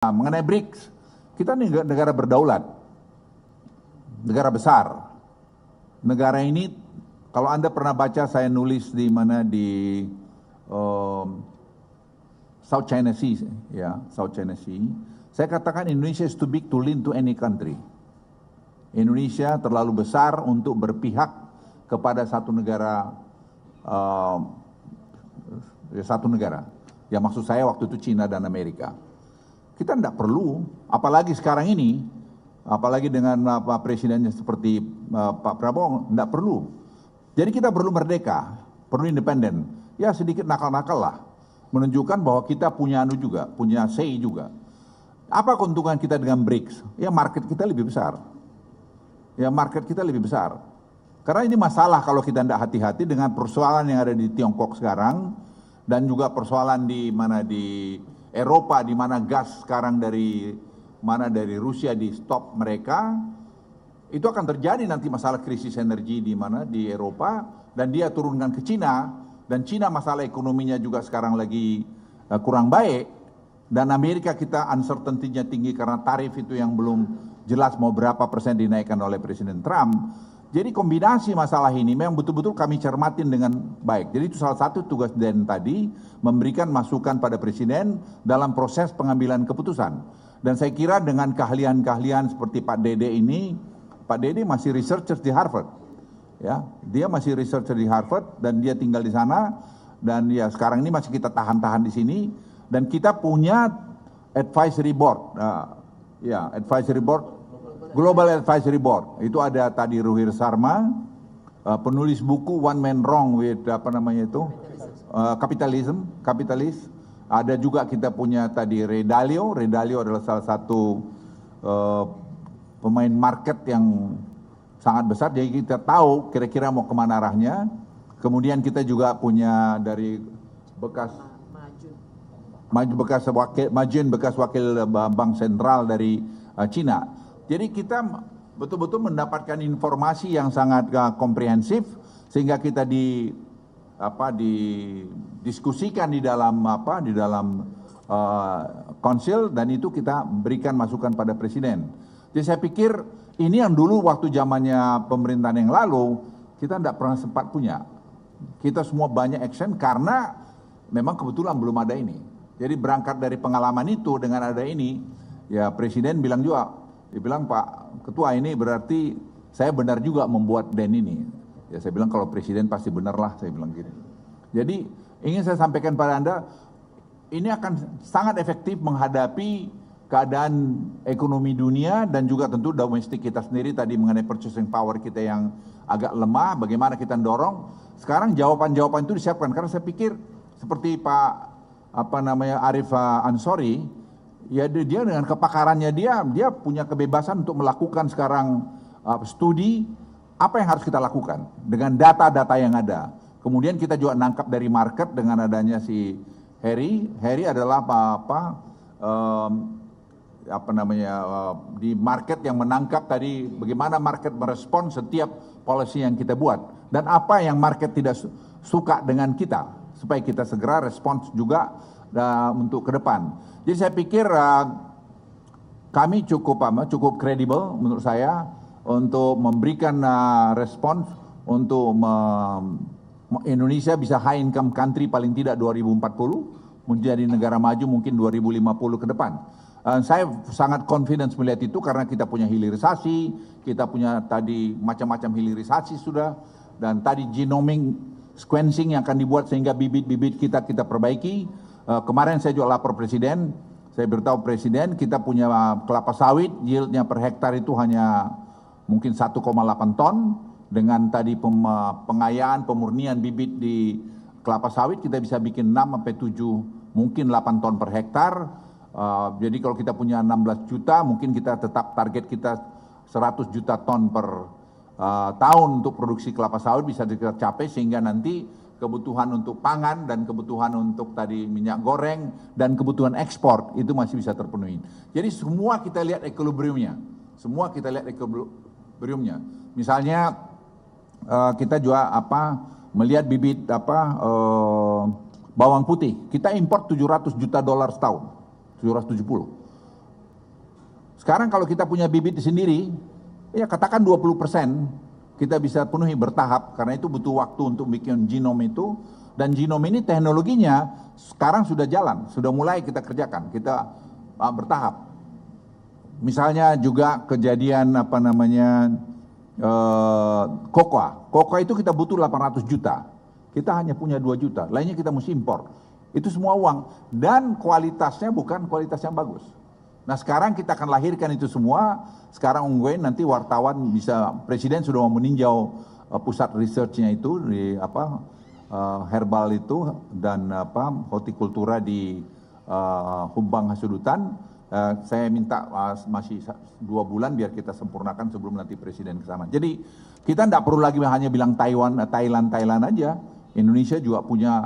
Nah, mengenai BRICS, kita negara berdaulat, negara besar. Negara ini, kalau Anda pernah baca saya nulis di mana di South China Sea, ya, South China Sea. Saya katakan Indonesia is too big to lean to any country. Indonesia terlalu besar untuk berpihak kepada satu negara, Ya maksud saya waktu itu Cina dan Amerika. Kita tidak perlu, apalagi sekarang ini, apalagi dengan presidennya seperti Pak Prabowo, tidak perlu. Jadi kita perlu merdeka, perlu independen. Ya sedikit nakal-nakal lah, menunjukkan bahwa kita punya juga, punya say juga. Apa keuntungan kita dengan BRICS? Ya market kita lebih besar. Karena ini masalah kalau kita tidak hati-hati dengan persoalan yang ada di Tiongkok sekarang, dan juga persoalan di Eropa, di mana gas sekarang dari Rusia di stop mereka, itu akan terjadi nanti masalah krisis energi di Eropa, dan dia turunkan ke Cina, dan Cina masalah ekonominya juga sekarang lagi kurang baik, dan Amerika kita uncertainty-nya tinggi karena tarif itu yang belum jelas mau berapa persen dinaikkan oleh Presiden Trump. Jadi kombinasi masalah ini memang betul-betul kami cermatin dengan baik. Jadi itu salah satu tugas Den tadi, memberikan masukan pada Presiden dalam proses pengambilan keputusan. Dan saya kira dengan keahlian-keahlian seperti Pak Dede ini, Pak Dede masih researcher di Harvard. Ya, dia masih researcher di Harvard dan dia tinggal di sana, dan ya sekarang ini masih kita tahan-tahan di sini, dan kita punya advisory board. Advisory board, Global Advisory Board. Itu ada tadi Ruhir Sarma, penulis buku One Man Wrong with Kapitalis. Ada juga kita punya tadi Ray Dalio. Ray Dalio adalah salah satu pemain market yang sangat besar. Jadi kita tahu kira-kira mau kemana arahnya. Kemudian kita juga punya dari bekas wakil Bank Sentral dari Cina. Jadi kita betul-betul mendapatkan informasi yang sangat komprehensif, sehingga kita didiskusikan di dalam konsil, dan itu kita berikan masukan pada Presiden. Jadi saya pikir ini yang dulu waktu zamannya pemerintahan yang lalu kita tidak pernah sempat punya. Kita semua banyak action karena memang kebetulan belum ada ini. Jadi berangkat dari pengalaman itu, dengan ada ini, ya Presiden bilang juga, dia bilang, Pak Ketua, ini berarti saya benar juga membuat Den ini. Ya saya bilang kalau Presiden pasti benar lah, saya bilang gitu. Jadi ingin saya sampaikan pada Anda, ini akan sangat efektif menghadapi keadaan ekonomi dunia dan juga tentu domestik kita sendiri, tadi mengenai purchasing power kita yang agak lemah, bagaimana kita dorong. Sekarang jawaban-jawaban itu disiapkan, karena saya pikir seperti Pak Arif Ansori, ya dia dengan kepakarannya dia punya kebebasan untuk melakukan sekarang studi apa yang harus kita lakukan dengan data-data yang ada. Kemudian kita juga nangkap dari market dengan adanya si Harry. Harry adalah di market yang menangkap tadi bagaimana market merespon setiap policy yang kita buat, dan apa yang market tidak suka dengan kita, supaya kita segera respons juga untuk ke depan. Jadi saya pikir kami cukup kredibel menurut saya untuk memberikan respons untuk Indonesia bisa high income country paling tidak 2040, menjadi negara maju mungkin 2050 ke depan. Saya sangat confidence melihat itu karena kita punya hilirisasi, kita punya tadi macam-macam hilirisasi sudah, dan tadi genomic sequencing yang akan dibuat sehingga bibit-bibit kita perbaiki. Kemarin saya juga lapor Presiden, saya beritahu Presiden kita punya kelapa sawit, yieldnya per hektar itu hanya mungkin 1,8 ton, dengan tadi pengayaan, pemurnian bibit di kelapa sawit kita bisa bikin 6-7, mungkin 8 ton per hektar. Jadi kalau kita punya 16 juta, mungkin kita tetap target kita 100 juta ton per tahun untuk produksi kelapa sawit bisa kita capai, sehingga nanti kebutuhan untuk pangan dan kebutuhan untuk tadi minyak goreng dan kebutuhan ekspor itu masih bisa terpenuhi. Jadi semua kita lihat equilibriumnya. Misalnya kita juga melihat bibit bawang putih. Kita import $700 juta setahun. 770. Sekarang kalau kita punya bibit sendiri, ya katakan 20% kita bisa penuhi bertahap, karena itu butuh waktu untuk bikin genom itu. Dan genom ini teknologinya sekarang sudah jalan, sudah mulai kita kerjakan, kita bertahap. Misalnya juga kejadian kokoa itu kita butuh 800 juta. Kita hanya punya 2 juta, lainnya kita mesti impor. Itu semua uang dan kualitasnya bukan kualitas yang bagus. Nah sekarang kita akan lahirkan itu semua. Sekarang ungguin nanti wartawan bisa, presiden sudah mau meninjau pusat researchnya itu di herbal itu dan hortikultura di Humbang Hasudutan. Saya minta masih 2 bulan biar kita sempurnakan sebelum nanti presiden ke sana. Jadi kita tidak perlu lagi hanya bilang Thailand aja. Indonesia juga punya